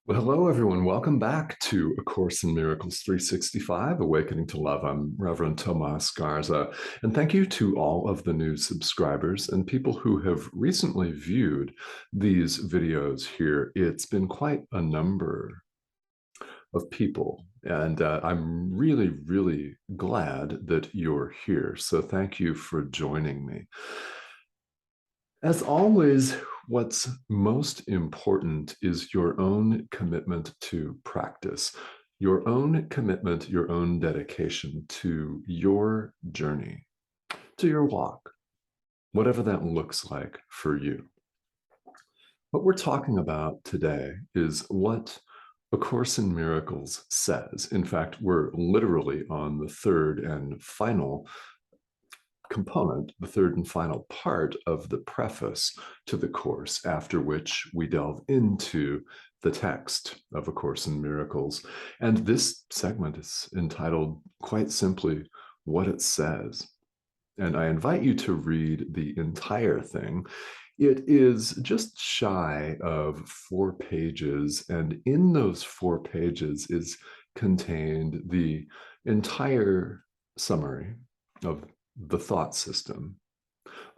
Well, hello, everyone. Welcome back to A Course in Miracles 365, Awakening to Love. I'm Reverend Tomas Garza, and thank you to all of the new subscribers and people who have recently viewed these videos here. It's been quite a number of people, and I'm really, really glad that you're here. So thank you for joining me. As always, what's most important is your own commitment to practice, your own commitment, your own dedication to your journey, to your walk, whatever that looks like for you. What we're talking about today is what A Course in Miracles says. In fact, we're literally on the third and final component, the third and final part of the preface to the course, after which we delve into the text of A Course in Miracles. And this segment is entitled, quite simply, What It Says. And I invite you to read the entire thing. It is just shy of 4 pages, and in those 4 pages is contained the entire summary of the thought system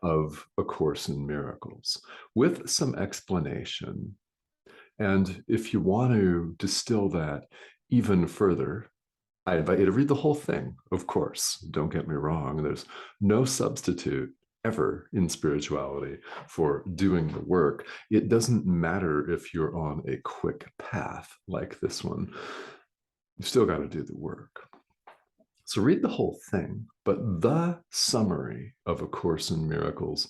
of A Course in Miracles with some explanation. And if you want to distill that even further, I invite you to read the whole thing, of course. Don't get me wrong. There's no substitute ever in spirituality for doing the work. It doesn't matter if you're on a quick path like this one. You still got to do the work. So read the whole thing, but the summary of A Course in Miracles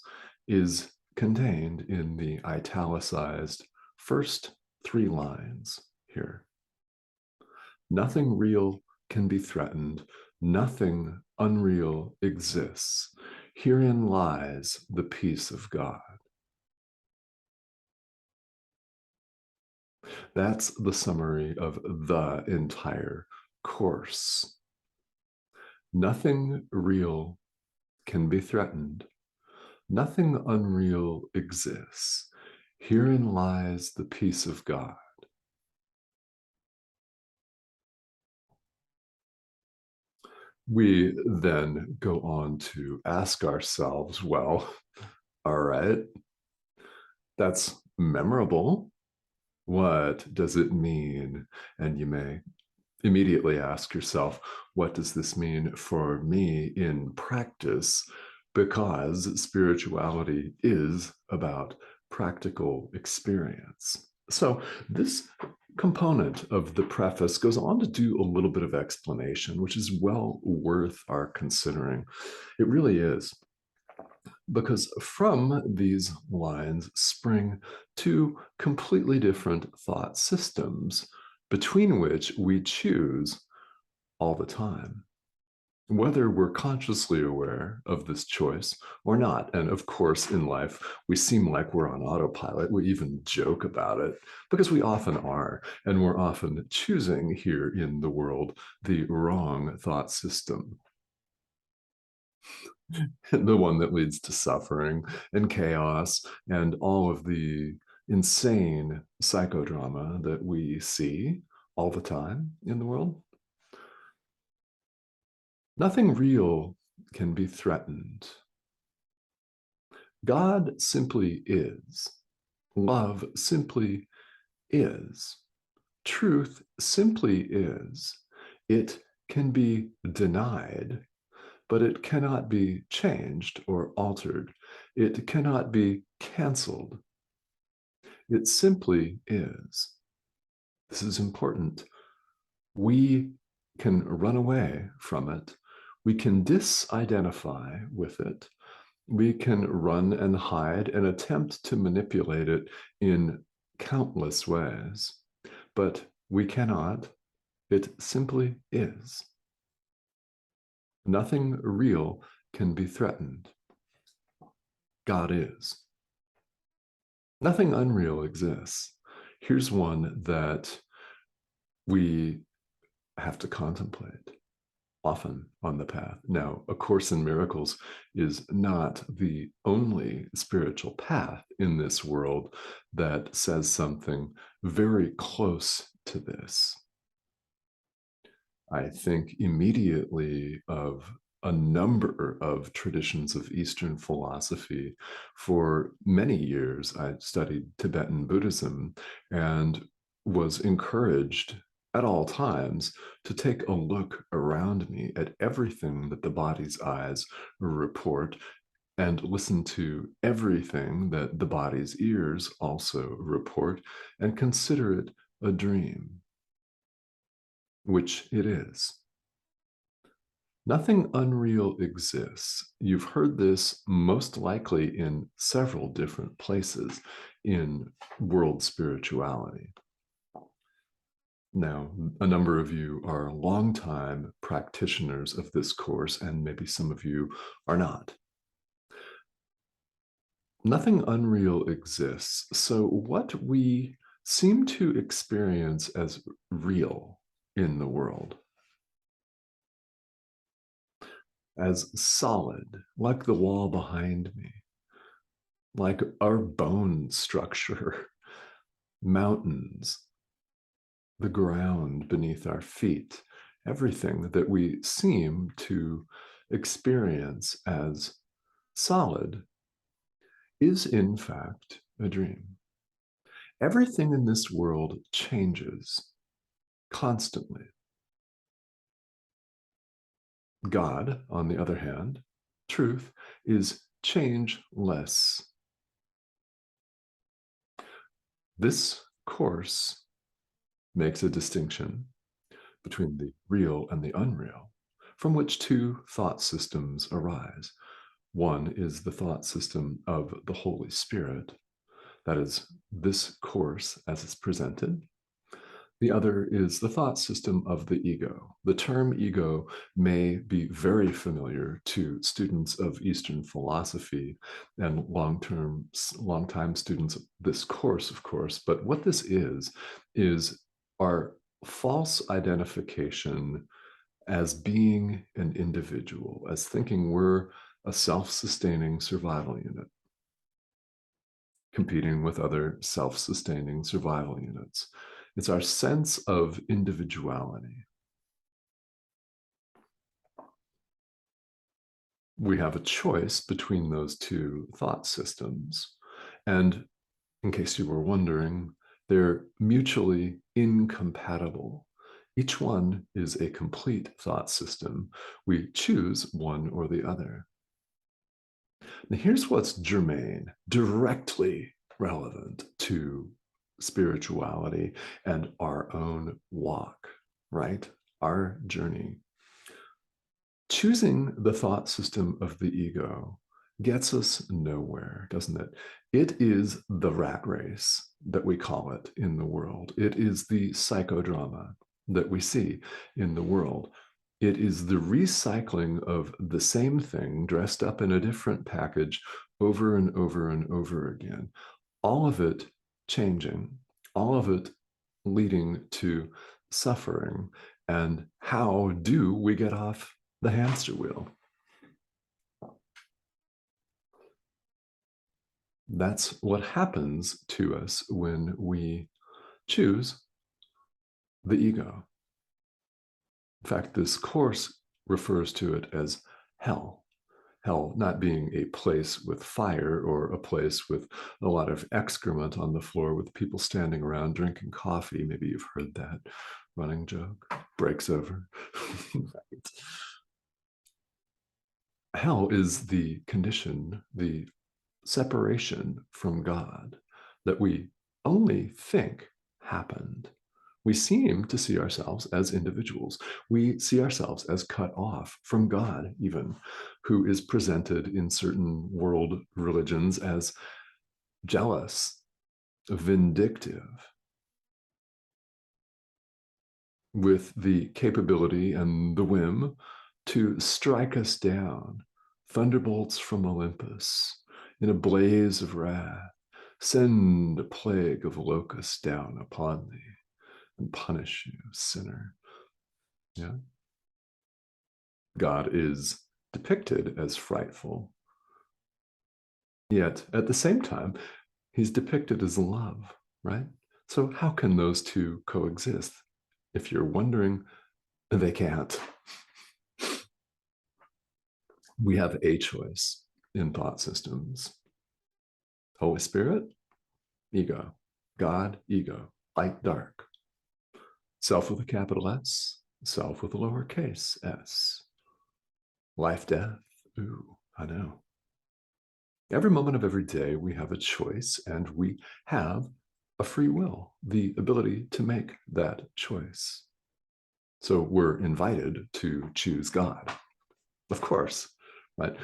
is contained in the italicized first 3 lines here. Nothing real can be threatened. Nothing unreal exists. Herein lies the peace of God. That's the summary of the entire course. Nothing real can be threatened. Nothing unreal exists. Herein lies the peace of God. We then go on to ask ourselves, well, all right, that's memorable. What does it mean? And you may immediately ask yourself, what does this mean for me in practice? Because spirituality is about practical experience. So this component of the preface goes on to do a little bit of explanation, which is well worth our considering. It really is. Because from these lines spring 2 completely different thought systems between which we choose all the time, whether we're consciously aware of this choice or not. And of course, in life, we seem like we're on autopilot. We even joke about it because we often are, and we're often choosing here in the world the wrong thought system, the one that leads to suffering and chaos and all of the insane psychodrama that we see all the time in the world. Nothing real can be threatened. God simply is. Love simply is. Truth simply is. It can be denied, but it cannot be changed or altered. It cannot be canceled. It simply is. This is important. We can run away from it. We can disidentify with it. We can run and hide and attempt to manipulate it in countless ways, but we cannot. It simply is. Nothing real can be threatened. God is. Nothing unreal exists. Here's one that we have to contemplate. often on the path. Now, A Course in Miracles is not the only spiritual path in this world that says something very close to this. I think immediately of a number of traditions of Eastern philosophy. For many years, I studied Tibetan Buddhism and was encouraged at all times to take a look around me at everything that the body's eyes report and listen to everything that the body's ears also report and consider it a dream, which it is. Nothing unreal exists. You've heard this most likely in several different places in world spirituality. Now, a number of you are longtime practitioners of this course, and maybe some of you are not. Nothing unreal exists. So, what we seem to experience as real in the world, as solid, like the wall behind me, like our bone structure, mountains, the ground beneath our feet, everything that we seem to experience as solid is in fact a dream. Everything in this world changes constantly. God, on the other hand, truth, is changeless. This course makes a distinction between the real and the unreal, from which two thought systems arise. One is the thought system of the Holy Spirit, that is, this course as it's presented. The other is the thought system of the ego. The term ego may be very familiar to students of Eastern philosophy and long-time students of this course, of course. But what this is our false identification as being an individual, as thinking we're a self-sustaining survival unit, competing with other self-sustaining survival units. It's our sense of individuality. We have a choice between those two thought systems. And in case you were wondering, they're mutually incompatible. Each one is a complete thought system. We choose one or the other. Now, here's what's germane, directly relevant to spirituality and our own walk, right? Our journey. Choosing the thought system of the ego gets us nowhere, doesn't it? It is the rat race that we call it in the world. It is the psychodrama that we see in the world. It is the recycling of the same thing dressed up in a different package over and over and over again. All of it changing, all of it leading to suffering. And how do we get off the hamster wheel? That's what happens to us when we choose the ego. In fact, this course refers to it as hell. Hell not being a place with fire or a place with a lot of excrement on the floor with people standing around drinking coffee. Maybe you've heard that running joke. Breaks over. Right. Hell is the condition, the separation from God that we only think happened. We seem to see ourselves as individuals. We see ourselves as cut off from God, even, who is presented in certain world religions as jealous, vindictive, with the capability and the whim to strike us down, thunderbolts from Olympus, in a blaze of wrath, send a plague of locusts down upon thee and punish you, sinner. Yeah. God is depicted as frightful, yet at the same time, he's depicted as love, right? So how can those two coexist? If you're wondering, they can't. We have a choice in thought systems. Holy Spirit, ego. God, ego. Light, dark. Self with a capital S, self with a lowercase s. Life, death. Ooh, I know. Every moment of every day, we have a choice and we have a free will, the ability to make that choice. So we're invited to choose God, of course, right?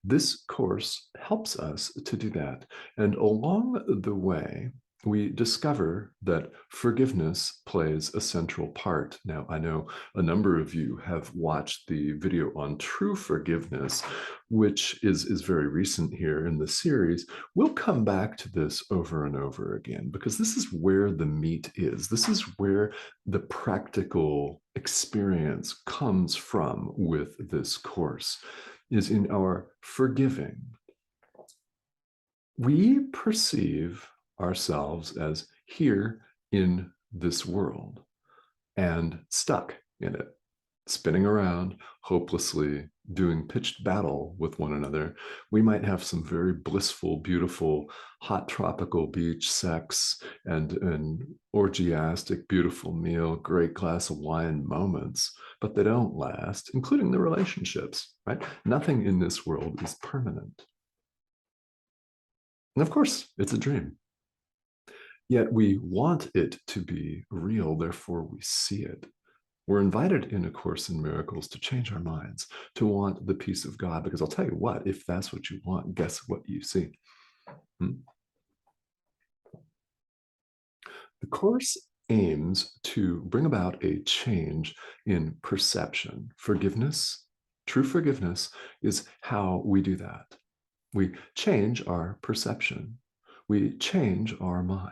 This course helps us to do that. And along the way, we discover that forgiveness plays a central part. Now, I know a number of you have watched the video on true forgiveness, which is very recent here in the series. We'll come back to this over and over again because this is where the meat is. This is where the practical experience comes from with this course, is in our forgiving. We perceive ourselves as here in this world and stuck in it, spinning around hopelessly, doing pitched battle with one another. We might have some very blissful, beautiful, hot tropical beach sex and an orgiastic, beautiful meal, great glass of wine moments, but they don't last, including the relationships, right? Nothing in this world is permanent. And of course, it's a dream. Yet we want it to be real, therefore we see it. We're invited in A Course in Miracles to change our minds, to want the peace of God, because I'll tell you what, if that's what you want, guess what you see? The Course aims to bring about a change in perception. Forgiveness, true forgiveness, is how we do that. We change our perception. We change our mind.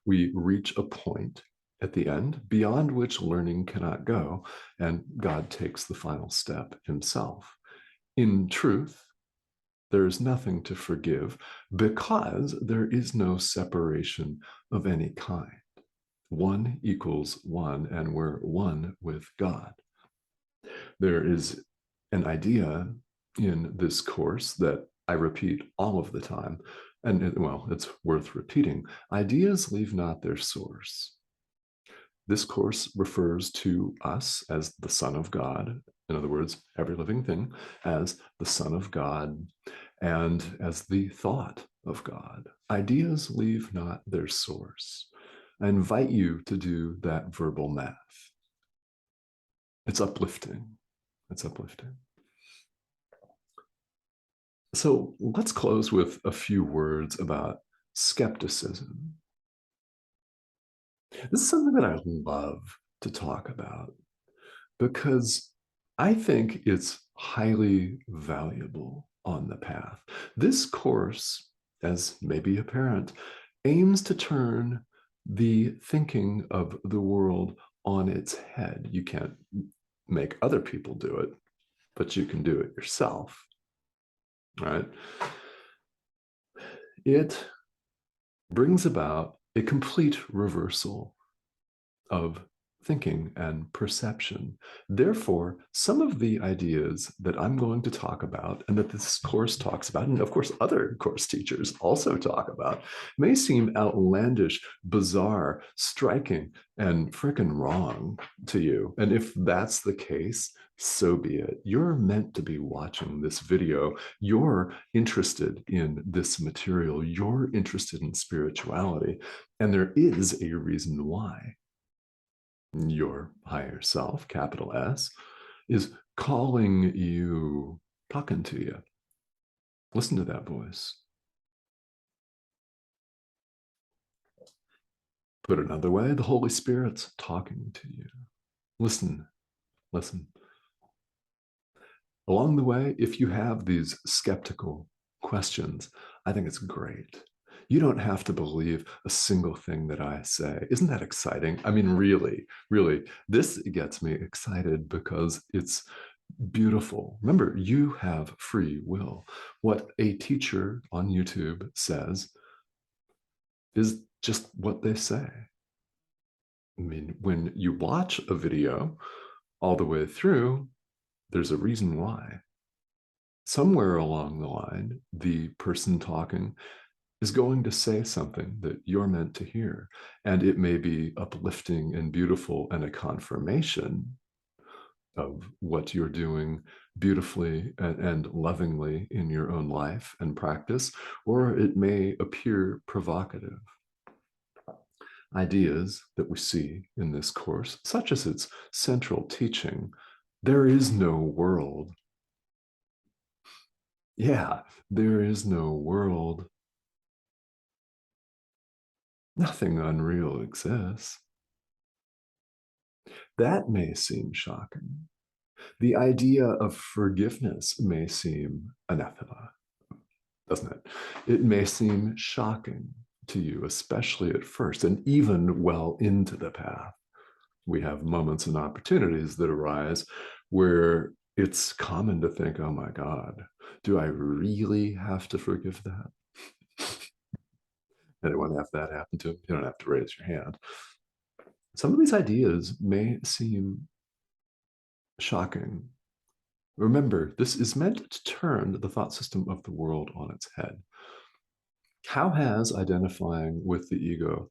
We reach a point at the end beyond which learning cannot go, and God takes the final step himself. In truth, there is nothing to forgive because there is no separation of any kind. One equals one, and we're one with God. There is an idea in this course that I repeat all of the time, and it's worth repeating. Ideas leave not their source. This course refers to us as the Son of God, in other words, every living thing, as the Son of God and as the thought of God. Ideas leave not their source. I invite you to do that verbal math. It's uplifting. It's uplifting. So let's close with a few words about skepticism. This is something that I love to talk about because I think it's highly valuable on the path. This course, as may be apparent, aims to turn the thinking of the world on its head. You can't make other people do it, but you can do it yourself, right? It brings about a complete reversal of thinking and perception. Therefore, some of the ideas that I'm going to talk about and that this course talks about, and of course other course teachers also talk about, may seem outlandish, bizarre, striking, and frickin' wrong to you. And if that's the case, so be it. You're meant to be watching this video. You're interested in this material. You're interested in spirituality. And there is a reason why. Your higher self, capital S, is calling you, talking to you. Listen to that voice. Put it another way, the Holy Spirit's talking to you. Listen, listen. Along the way, if you have these skeptical questions, I think it's great. You don't have to believe a single thing that I say. Isn't that exciting? I mean, really, really, this gets me excited because it's beautiful. Remember, you have free will. What a teacher on YouTube says is just what they say. I mean, when you watch a video all the way through, there's a reason why. Somewhere along the line, the person talking is going to say something that you're meant to hear. And it may be uplifting and beautiful and a confirmation of what you're doing beautifully and lovingly in your own life and practice, or it may appear provocative. Ideas that we see in this course, such as its central teaching, there is no world. Yeah, there is no world. Nothing unreal exists. That may seem shocking. The idea of forgiveness may seem anathema, doesn't it? It may seem shocking to you, especially at first, and even well into the path. We have moments and opportunities that arise where it's common to think, oh my God, do I really have to forgive that? Anyone have that happen to them? You don't have to raise your hand. Some of these ideas may seem shocking. Remember, this is meant to turn the thought system of the world on its head. How has identifying with the ego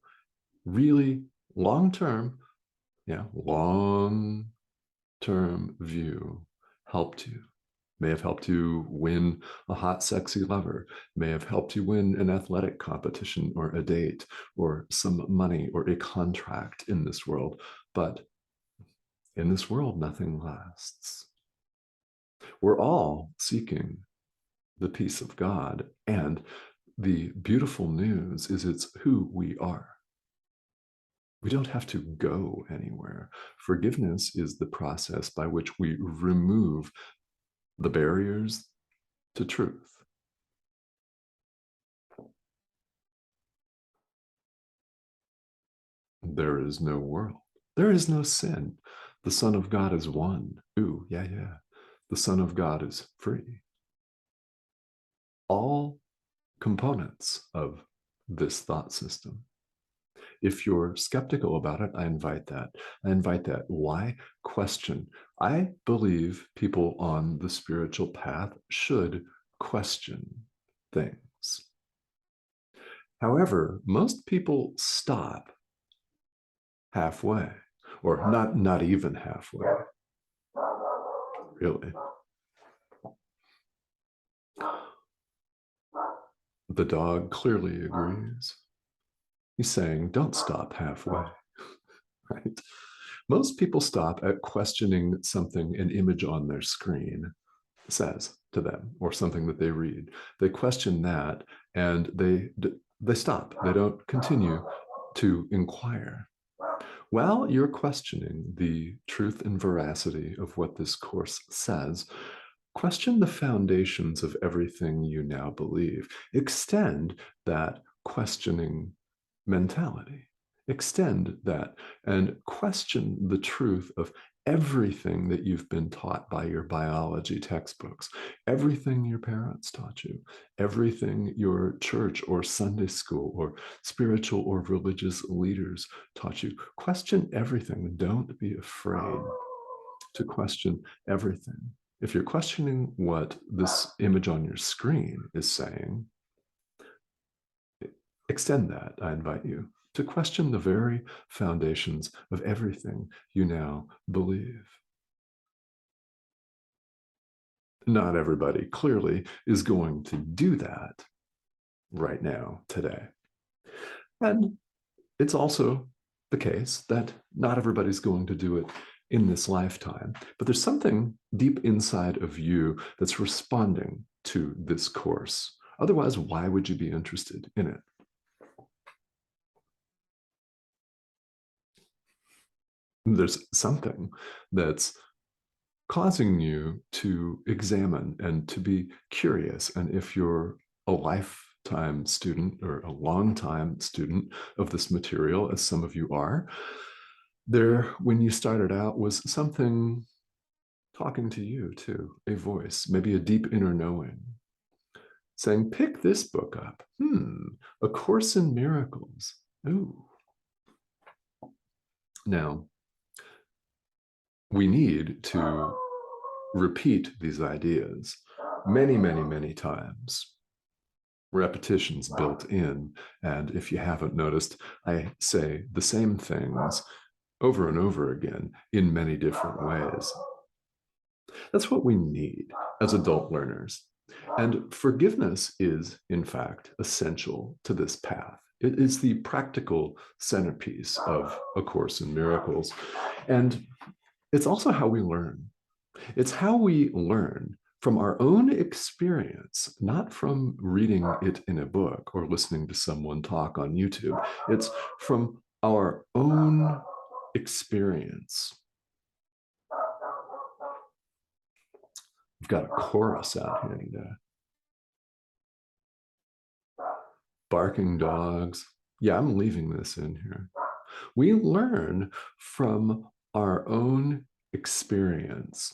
really long-term, long-term view helped you? May have helped you win a hot, sexy lover, may have helped you win an athletic competition or a date or some money or a contract in this world. But in this world, nothing lasts. We're all seeking the peace of God, and the beautiful news is it's who we are. We don't have to go anywhere. Forgiveness is the process by which we remove the barriers to truth. There is no world. There is no sin. The Son of God is one. Ooh, yeah, yeah. The Son of God is free. All components of this thought system. If you're skeptical about it, I invite that. I invite that. Why? Question. I believe people on the spiritual path should question things. However, most people stop halfway, or not even halfway, really. The dog clearly agrees. He's saying, don't stop halfway, right? Most people stop at questioning something an image on their screen says to them, or something that they read. They question that, and they stop. They don't continue to inquire. While you're questioning the truth and veracity of what this course says, question the foundations of everything you now believe. Extend that questioning mentality. Extend that and question the truth of everything that you've been taught by your biology textbooks, everything your parents taught you, everything your church or Sunday school or spiritual or religious leaders taught you. Question everything. Don't be afraid to question everything. If you're questioning what this image on your screen is saying, extend that, I invite you, to question the very foundations of everything you now believe. Not everybody clearly is going to do that right now, today. And it's also the case that not everybody's going to do it in this lifetime, but there's something deep inside of you that's responding to this course. Otherwise, why would you be interested in it? There's something that's causing you to examine and to be curious. And if you're a time student or a long time student of this material, as some of you are, there, when you started out, was something talking to you too, a voice, maybe a deep inner knowing, saying, pick this book up. A Course in Miracles. Ooh. Now, we need to repeat these ideas many, many, many times. Repetition's built in, and if you haven't noticed, I say the same things over and over again in many different ways. That's what we need as adult learners. And forgiveness is, in fact, essential to this path. It is the practical centerpiece of A Course in Miracles. And it's also how we learn. It's how we learn from our own experience, not from reading it in a book or listening to someone talk on YouTube. It's from our own experience. We've got a chorus out here today. Barking dogs. Yeah, I'm leaving this in here. We learn from our own experience.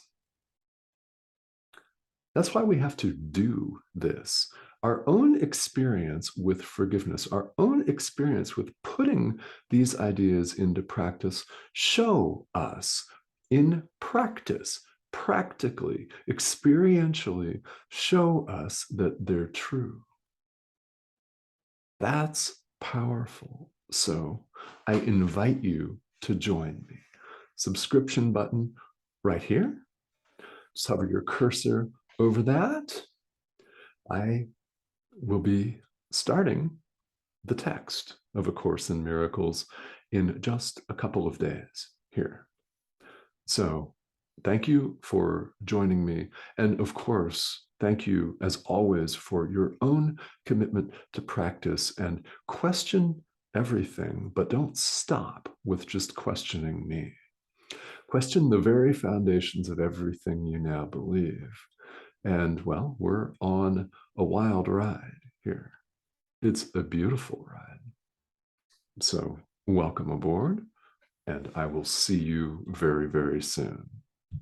That's why we have to do this. Our own experience with forgiveness, our own experience with putting these ideas into practice show us in practice, practically, experientially show us that they're true. That's powerful. So I invite you to join me. Subscription button right here. Just hover your cursor over that. I will be starting the text of A Course in Miracles in just a couple of days here. So thank you for joining me. And of course, thank you, as always, for your own commitment to practice and question everything, but don't stop with just questioning me. Question the very foundations of everything you now believe. And well, we're on a wild ride here. It's a beautiful ride. So welcome aboard, and I will see you very, very soon.